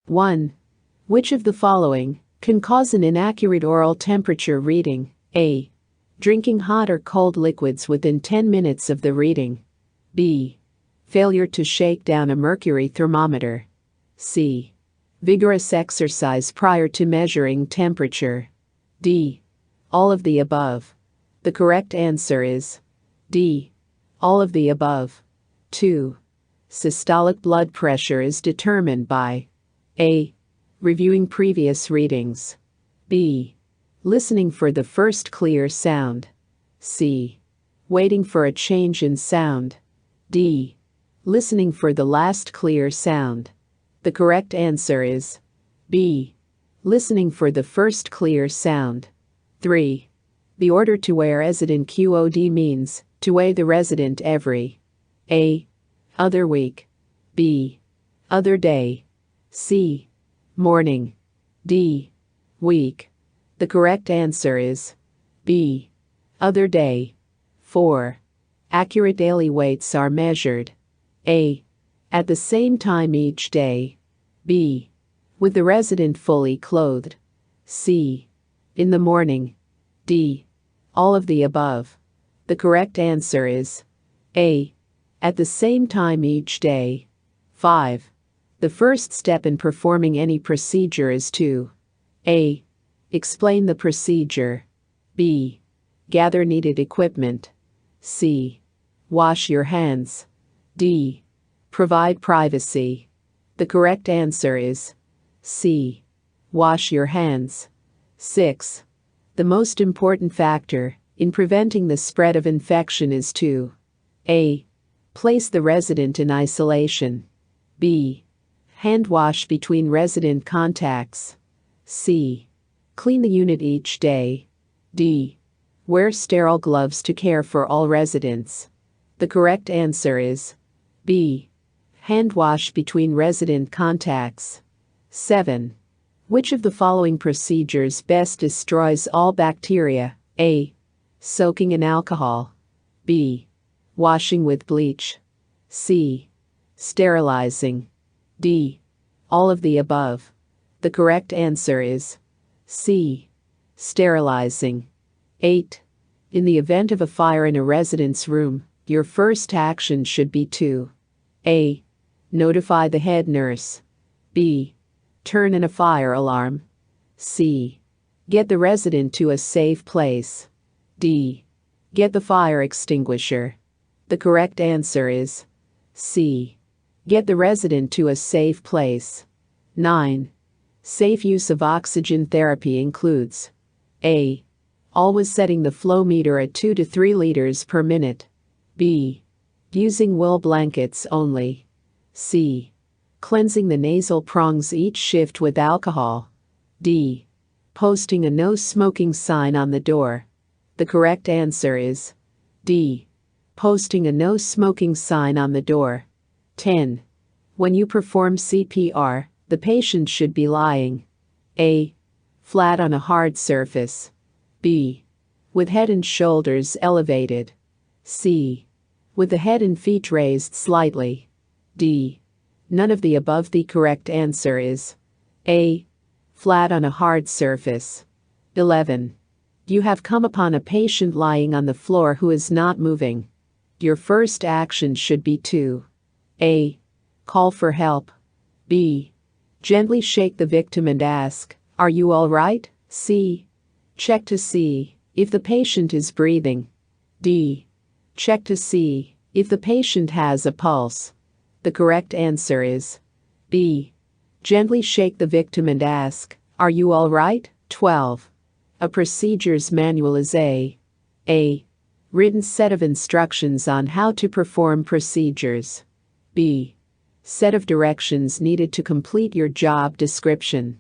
1. Which of the following can cause an inaccurate oral temperature reading? A. Drinking hot or cold liquids within 10 minutes of the reading. B. Failure to shake down a mercury thermometer. C. Vigorous exercise prior to measuring temperature. D. All of the above. The correct answer is D. All of the above. 2. Systolic blood pressure is determined by A. Reviewing previous readings. B. Listening for the first clear sound. C. Waiting for a change in sound. D. Listening for the last clear sound. The correct answer is B. Listening for the first clear sound. 3. The order to wear resident QOD means to weigh the resident every A. Other week. B. Other day. C. Morning. D. Week. The correct answer is B. Other day. 4. Accurate daily weights are measured. A. At the same time each day. B. With the resident fully clothed. C. In the morning. D. All of the above. The correct answer is A. At the same time each day. 5. The first step in performing any procedure is to A. Explain the procedure. B. Gather needed equipment. C. Wash your hands. D. Provide privacy. The correct answer is C. Wash your hands. 6. The most important factor in preventing the spread of infection is to A. Place the resident in isolation. B. Hand wash between resident contacts. C. Clean the unit each day. D. Wear sterile gloves to care for all residents. The correct answer is B. Hand wash between resident contacts. 7. Which of the following procedures best destroys all bacteria? A. Soaking in alcohol. B. Washing with bleach. C. Sterilizing. D. All of the above. The correct answer is C. Sterilizing. 8. In the event of a fire in a resident's room, your first action should be to A. Notify the head nurse. B. Turn in a fire alarm. C. Get the resident to a safe place. D. Get the fire extinguisher. The correct answer is C. Get the resident to a safe place. 9. Safe use of oxygen therapy includes A. Always setting the flow meter at 2 to 3 liters per minute. B. Using wool blankets only. C. Cleansing the nasal prongs each shift with alcohol. D. Posting a no smoking sign on the door. The correct answer is D. Posting a no smoking sign on the door. 10. When you perform CPR, the patient should be lying A. Flat on a hard surface. B. With head and shoulders elevated. C. With the head and feet raised slightly. D. None of the above. The correct answer is A. Flat on a hard surface. 11. You have come upon a patient lying on the floor who is not moving. Your first action should be to A. Call for help. B. Gently shake the victim and ask, "Are you all right?" C. Check to see if the patient is breathing. D. Check to see if the patient has a pulse. The correct answer is B. Gently shake the victim and ask, "Are you all right?" 12. A procedure's manual is A. Written set of instructions on how to perform procedures. B. Set of directions needed to complete your job description.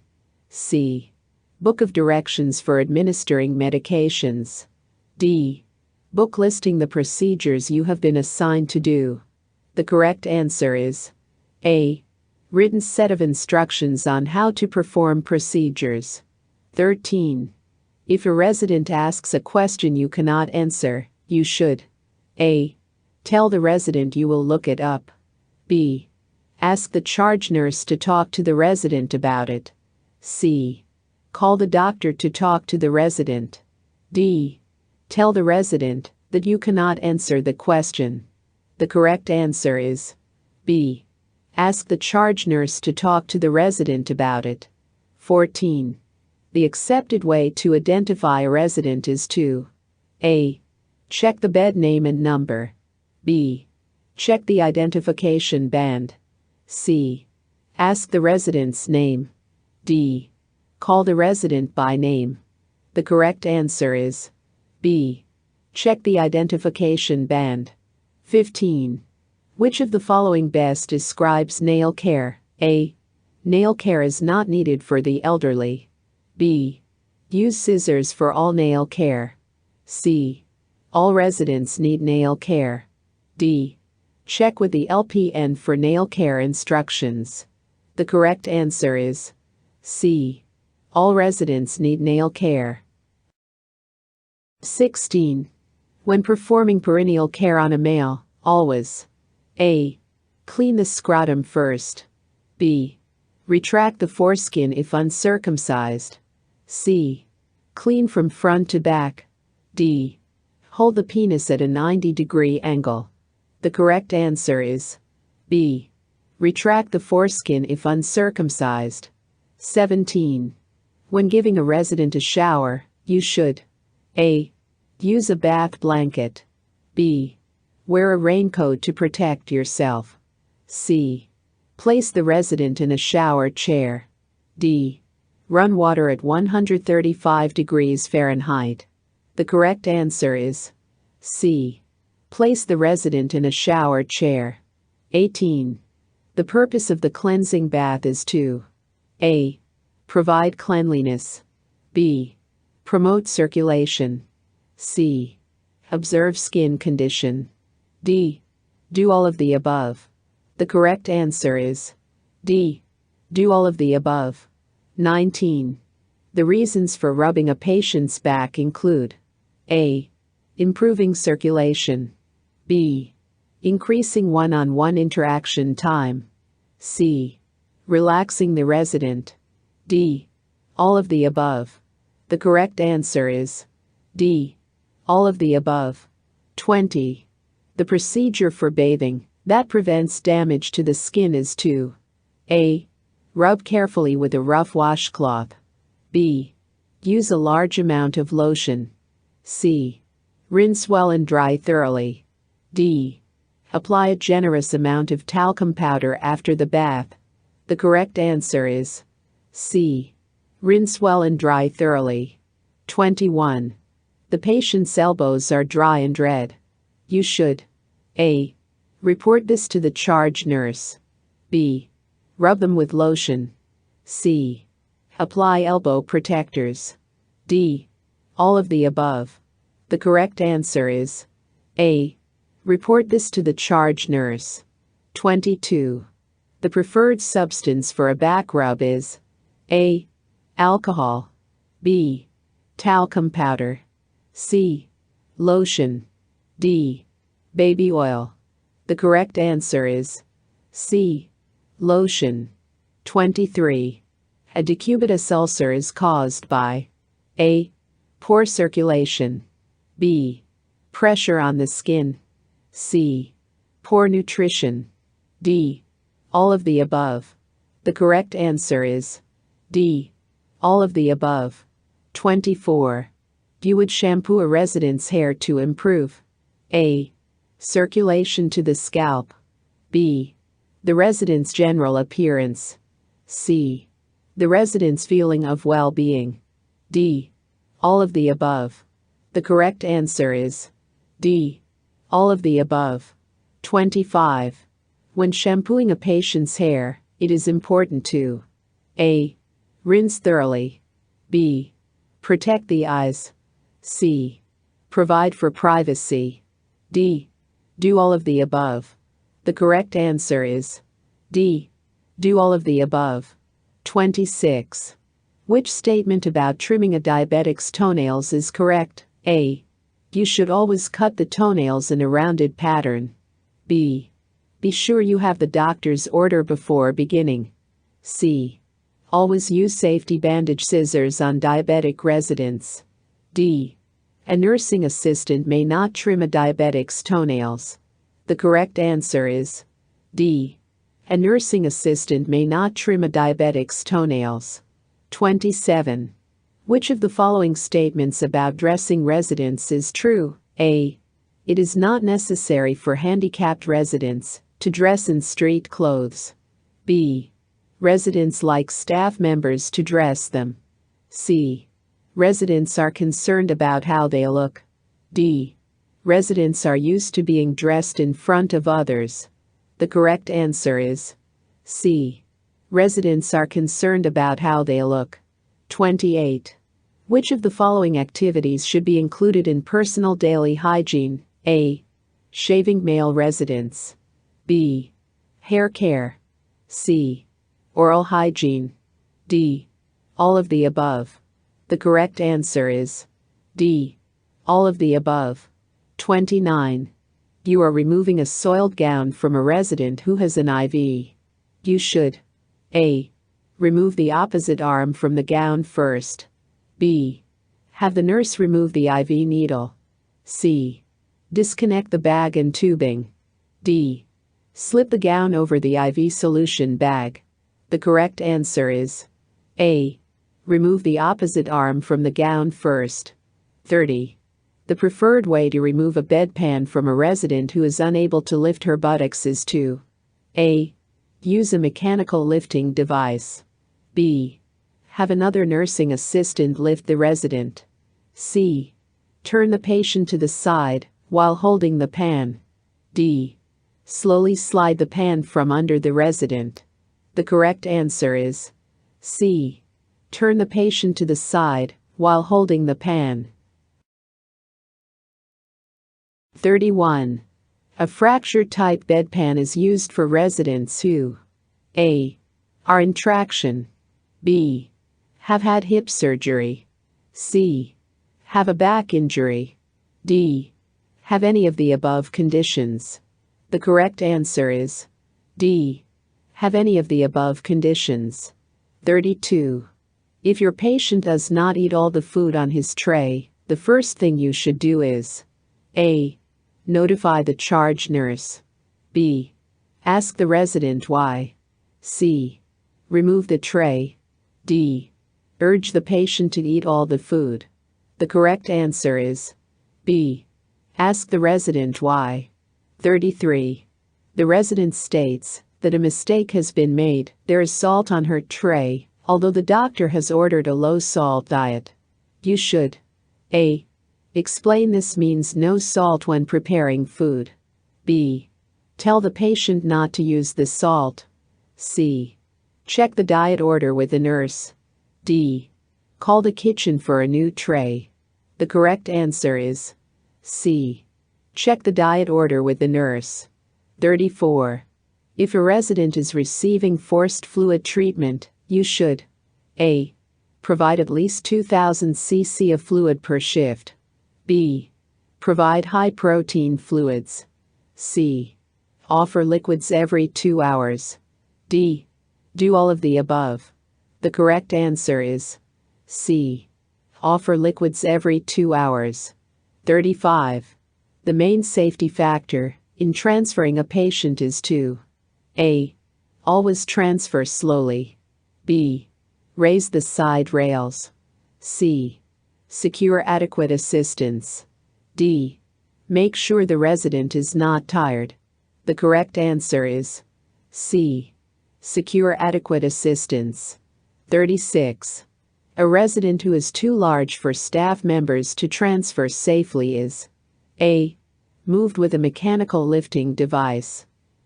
C. Book of directions for administering medications. D. Book listing the procedures you have been assigned to do. The correct answer is A. Written set of instructions on how to perform procedures. 13. If a resident asks a question you cannot answer, you should A. Tell the resident you will look it up. B. Ask the charge nurse to talk to the resident about it. C. Call the doctor to talk to the resident. D. Tell the resident that you cannot answer the question. The correct answer is B. Ask the charge nurse to talk to the resident about it. 14. The accepted way to identify a resident is to A. Check the bed name and number. B. Check the identification band. C. Ask the resident's name. D. Call the resident by name. The correct answer is B. Check the identification band. 15. Which of the following best describes nail care? A. Nail care is not needed for the elderly. B. Use scissors for all nail care. C. All residents need nail care. D. Check with the LPN for nail care instructions. The correct answer is C. All residents need nail care. 16. When performing perineal care on a male, always A. Clean the scrotum first. B. Retract the foreskin if uncircumcised. C. Clean from front to back. D. Hold the penis at a 90-degree angle. The correct answer is B. Retract the foreskin if uncircumcised. 17. When giving a resident a shower, you should A. Use a bath blanket. B. Wear a raincoat to protect yourself. C. Place the resident in a shower chair. D. Run water at 135 degrees Fahrenheit. The correct answer is C. Place the resident in a shower chair. 18. The purpose of the cleansing bath is to A. Provide cleanliness. B. Promote circulation. C. Observe skin condition. D. Do all of the above. The correct answer is D. Do all of the above. 19. The reasons for rubbing a patient's back include A. Improving circulation. B. Increasing one-on-one interaction time. C. Relaxing the resident. D. All of the above. The correct answer is D. All of the above. 20. The procedure for bathing that prevents damage to the skin is to A. Rub carefully with a rough washcloth. B. Use a large amount of lotion. C. Rinse well and dry thoroughly. D. Apply a generous amount of talcum powder after the bath. The correct answer is C. Rinse well and dry thoroughly. 21. The patient's elbows are dry and red. You should A. Report this to the charge nurse. B. Rub them with lotion. C. Apply elbow protectors. D. All of the above. The correct answer is A. Report this to the charge nurse. 22. The preferred substance for a back rub is A. Alcohol. B. Talcum powder. C. Lotion. D. Baby oil. The correct answer is C. Lotion. 23. A decubitus ulcer is caused by A. Poor circulation. B. Pressure on the skin. C. Poor nutrition. D. All of the above. The correct answer is D. All of the above. 24. You would shampoo a resident's hair to improve A. Circulation to the scalp. B. The resident's general appearance. C. The resident's feeling of well-being. D. All of the above. The correct answer is D. All of the above. 25. When shampooing a patient's hair, it is important to A. Rinse thoroughly. B. Protect the eyes. C. Provide for privacy. D. Do all of the above. The correct answer is D. Do all of the above. 26. Which statement about trimming a diabetic's toenails is correct? A. You should always cut the toenails in a rounded pattern. B. Be sure you have the doctor's order before beginning. C. Always use safety bandage scissors on diabetic residents. D. A nursing assistant may not trim a diabetic's toenails. The correct answer is D. A nursing assistant may not trim a diabetic's toenails. 27. Which of the following statements about dressing residents is true? A. It is not necessary for handicapped residents to dress in street clothes. B. Residents like staff members to dress them. C. Residents are concerned about how they look. D. Residents are used to being dressed in front of others. The correct answer is C. Residents are concerned about how they look. 28. Which of the following activities should be included in personal daily hygiene? A. Shaving male residents. B. Hair care. C. Oral hygiene. D. All of the above. The correct answer is D. All of the above. 29. You are removing a soiled gown from a resident who has an IV. You should A. Remove the opposite arm from the gown first. B. Have the nurse remove the IV needle. C. Disconnect the bag and tubing. D. Slip the gown over the IV solution bag. The correct answer is A. Remove the opposite arm from the gown first. 30. The preferred way to remove a bedpan from a resident who is unable to lift her buttocks is to A. Use a mechanical lifting device. B. Have another nursing assistant lift the resident. C. Turn the patient to the side while holding the pan. D. Slowly slide the pan from under the resident. The correct answer is C. Turn the patient to the side while holding the pan. 31. A fracture-type bedpan is used for residents who A. Are in traction. B. Have had hip surgery. C. Have a back injury. D. Have any of the above conditions. The correct answer is D. Have any of the above conditions. 32. If your patient does not eat all the food on his tray, the first thing you should do is A. Notify the charge nurse. B. Ask the resident why. C. Remove the tray. D. Urge the patient to eat all the food. The correct answer is B. Ask the resident why. 33. The resident states that a mistake has been made. There is salt on her tray, although the doctor has ordered a low-salt diet. You should A. Explain this means no salt when preparing food. B. Tell the patient not to use the salt. C. Check the diet order with the nurse. D. Call the kitchen for a new tray. The correct answer is C. Check the diet order with the nurse. 34. If a resident is receiving forced fluid treatment, you should A. Provide at least 2,000 cc of fluid per shift. B. Provide high-protein fluids. C. Offer liquids every 2 hours. D. Do all of the above. The correct answer is C. Offer liquids every 2 hours. 35. The main safety factor in transferring a patient is to A. Always transfer slowly. B. Raise the side rails. C. Secure adequate assistance. D. Make sure the resident is not tired. The correct answer is C. Secure adequate assistance. 36. A resident who is too large for staff members to transfer safely is A. Moved with a mechanical lifting device.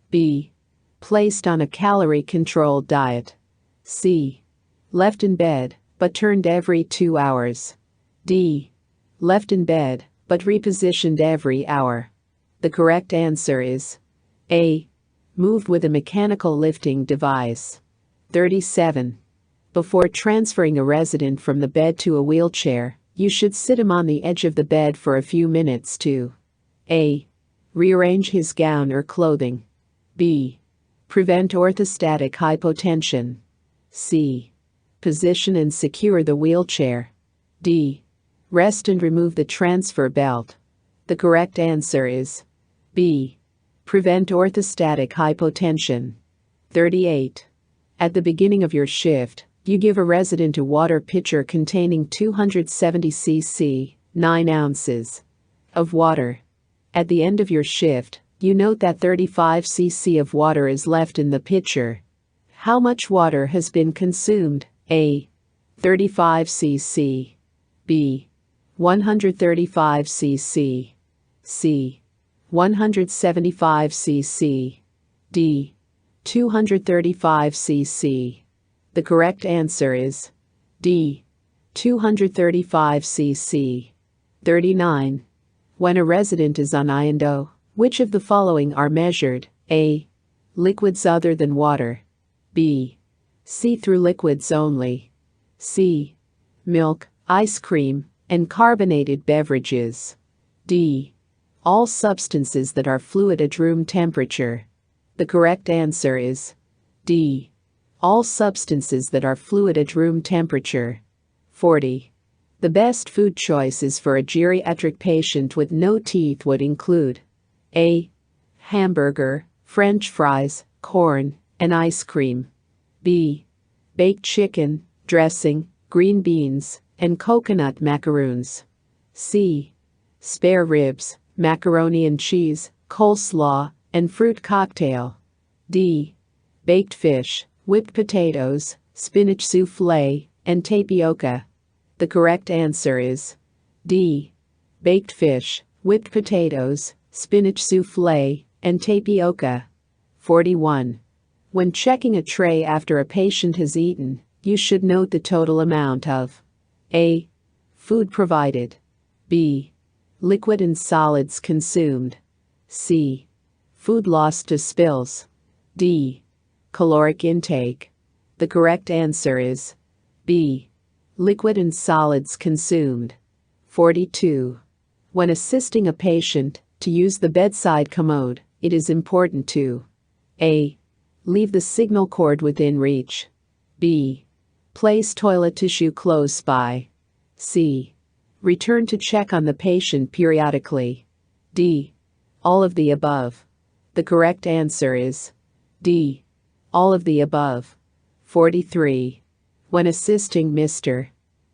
B. Placed on a calorie-controlled diet. C. Left in bed, but turned every 2 hours. D. Left in bed, but repositioned every hour. The correct answer is A. Moved with a mechanical lifting device. 37. Before transferring a resident from the bed to a wheelchair, you should sit him on the edge of the bed for a few minutes to A. Rearrange his gown or clothing. B. Prevent orthostatic hypotension. C. Position and secure the wheelchair. D. Rest and remove the transfer belt. The correct answer is B. Prevent orthostatic hypotension. 38. At the beginning of your shift, you give a resident a water pitcher containing 270 cc, 9 ounces, of water. At the end of your shift, you note that 35 cc of water is left in the pitcher. How much water has been consumed? A. 35 cc. B. 135 cc. C. 175 cc. D. 235 cc. The correct answer is D. 235 cc. 39. When a resident is on I&O, which of the following are measured? A. Liquids other than water. B. See-through liquids only. C. Milk, ice cream, and carbonated beverages. D. All substances that are fluid at room temperature. The correct answer is D. All substances that are fluid at room temperature. 40. The best food choices for a geriatric patient with no teeth would include A. Hamburger, French fries, corn, and ice cream. B. Baked chicken, dressing, green beans, and coconut macaroons. C. Spare ribs, macaroni and cheese, coleslaw, and fruit cocktail. D. Baked fish, whipped potatoes, spinach soufflé, and tapioca. The correct answer is D. Baked fish, whipped potatoes, spinach soufflé, and tapioca. 41. When checking a tray after a patient has eaten, you should note the total amount of A. Food provided. B. Liquid and solids consumed. C. Food lost to spills. D. Caloric intake. The correct answer is B. Liquid and solids consumed. 42. When assisting a patient to use the bedside commode, it is important to A. Leave the signal cord within reach. B. Place toilet tissue close by. C. Return to check on the patient periodically. D. All of the above. The correct answer is D. All of the above. 43. When assisting Mr.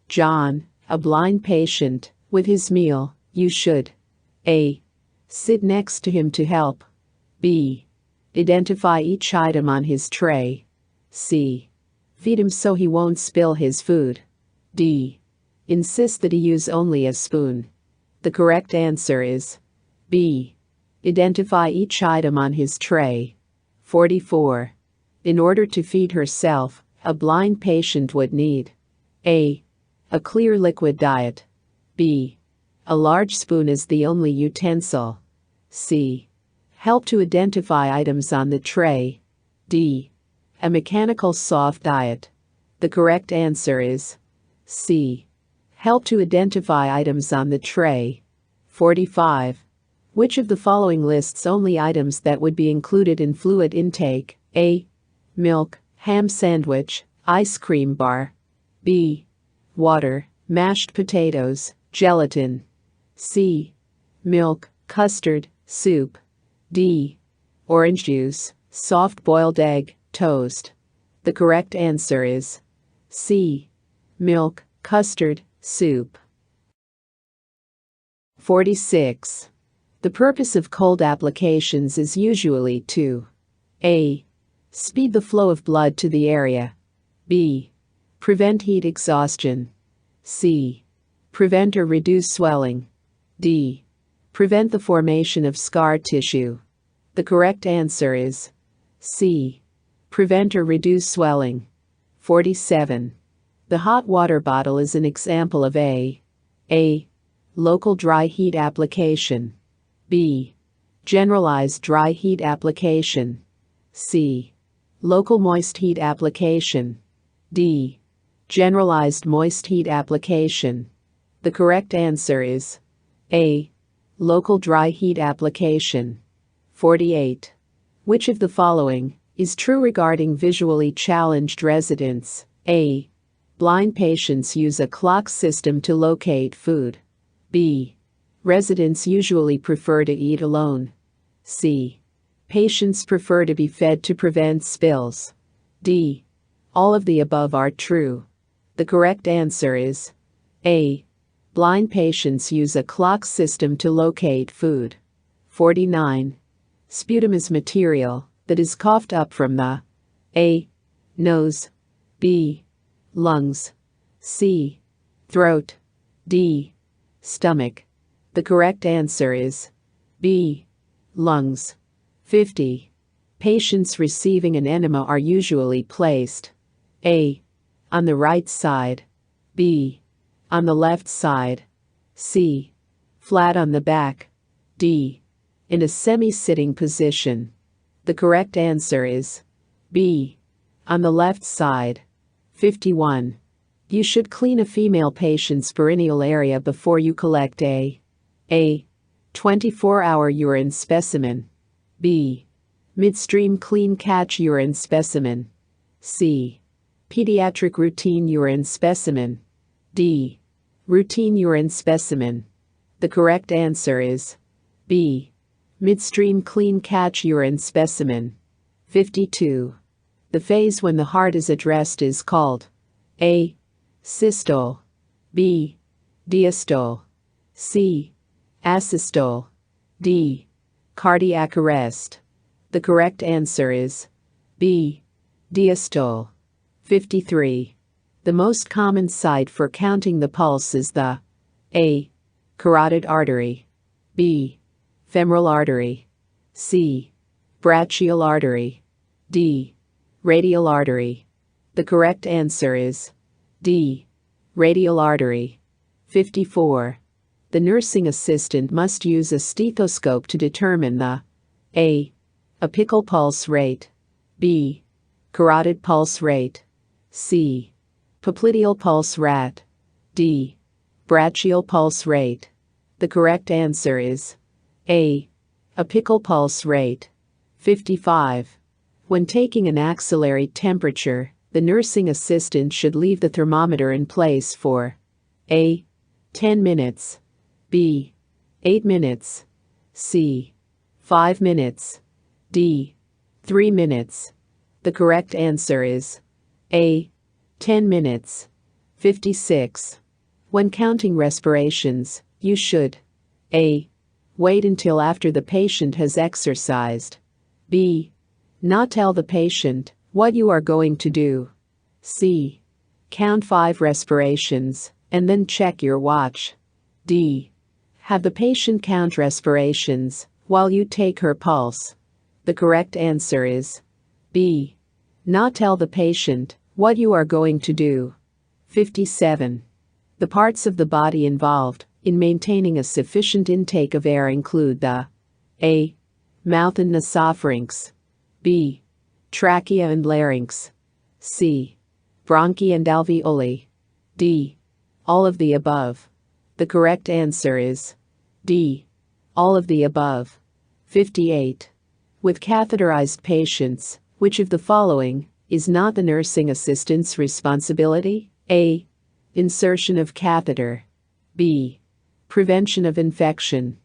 John, a blind patient, with his meal, you should A. Sit next to him to help. B. Identify each item on his tray. C. Feed him so he won't spill his food. D. Insist that he use only a spoon. The correct answer is B. Identify each item on his tray. 44. In order to feed herself, a blind patient would need A. A clear liquid diet. B. A large spoon is the only utensil. C. Help to identify items on the tray. D. A mechanical soft diet. The correct answer is C. Help to identify items on the tray. 45. Which of the following lists only items that would be included in fluid intake? A. Milk, ham sandwich, ice cream bar. B. Water, mashed potatoes, gelatin. C. Milk, custard, soup. D. Orange juice, soft-boiled egg, toast. The correct answer is C. Milk, custard, soup. 46. The purpose of cold applications is usually to A. Speed the flow of blood to the area. B. Prevent heat exhaustion. C. Prevent or reduce swelling. D. Prevent the formation of scar tissue. The correct answer is C. Prevent or reduce swelling. 47. The hot water bottle is an example of A. Local dry heat application. B. Generalized dry heat application. C. Local moist heat application. D. Generalized moist heat application. The correct answer is A. Local dry heat application. 48. Which of the following is true regarding visually challenged residents? A. Blind patients use a clock system to locate food. B. Residents usually prefer to eat alone. C. Patients prefer to be fed to prevent spills. D. All of the above are true. The correct answer is A. Blind patients use a clock system to locate food. 49. Sputum is material that is coughed up from the A. Nose. B. Lungs. C. Throat. D. Stomach. The correct answer is B. Lungs. 50. Patients receiving an enema are usually placed A. On the right side. B. On the left side. C. Flat on the back. D. In a semi-sitting position. The correct answer is B. On the left side. 51. You should clean a female patient's perineal area before you collect A. 24-hour urine specimen. B. Midstream clean catch urine specimen. C. Pediatric routine urine specimen. D. Routine urine specimen. The correct answer is B. Midstream clean catch urine specimen. 52. The phase when the heart is at rest is called A. Systole. B. Diastole. C. Asystole. D. Cardiac arrest. The correct answer is B. Diastole. 53. The most common site for counting the pulse is the A. Carotid artery. B. Femoral artery. C. Brachial artery. D. Radial artery. The correct answer is D. Radial artery. 54. The nursing assistant must use a stethoscope to determine the A. Apical pulse rate. B. Carotid pulse rate. C. Popliteal pulse rate. D. Brachial pulse rate. The correct answer is A. Apical pulse rate. 55. When taking an axillary temperature, the nursing assistant should leave the thermometer in place for A. 10 minutes. B. 8 minutes. C. 5 minutes. D. 3 minutes. The correct answer is A. 10 minutes. 56. When counting respirations, you should A. Wait until after the patient has exercised. B. Not tell the patient what you are going to do. C. Count 5 respirations and then check your watch. D. Have the patient count respirations while you take her pulse. The correct answer is B. Not tell the patient what you are going to do. 57. The parts of the body involved in maintaining a sufficient intake of air include the A. Mouth and nasopharynx. B. Trachea and larynx. C. Bronchi and alveoli. D. All of the above. The correct answer is D. All of the above. 58. With catheterized patients, which of the following is not the nursing assistant's responsibility? A. Insertion of catheter. B. Prevention of infection.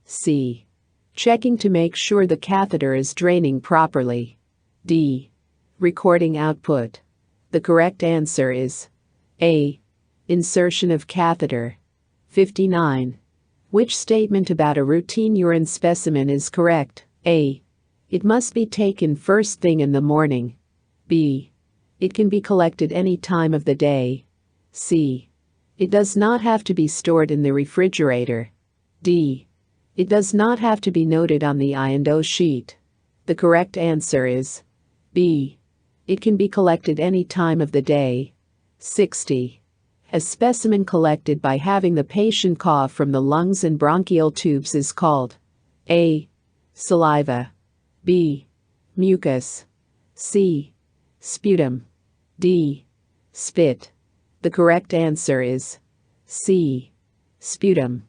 C. Checking to make sure the catheter is draining properly. D. Recording output. The correct answer is A. Insertion of catheter. 59. Which statement about a routine urine specimen is correct? A. It must be taken first thing in the morning. B. It can be collected any time of the day. C. It does not have to be stored in the refrigerator. D. It does not have to be noted on the I&O sheet. The correct answer is B. It can be collected any time of the day. 60. A specimen collected by having the patient cough from the lungs and bronchial tubes is called A. Saliva. B. Mucus. C. Sputum. D. Spit. The correct answer is C. Sputum.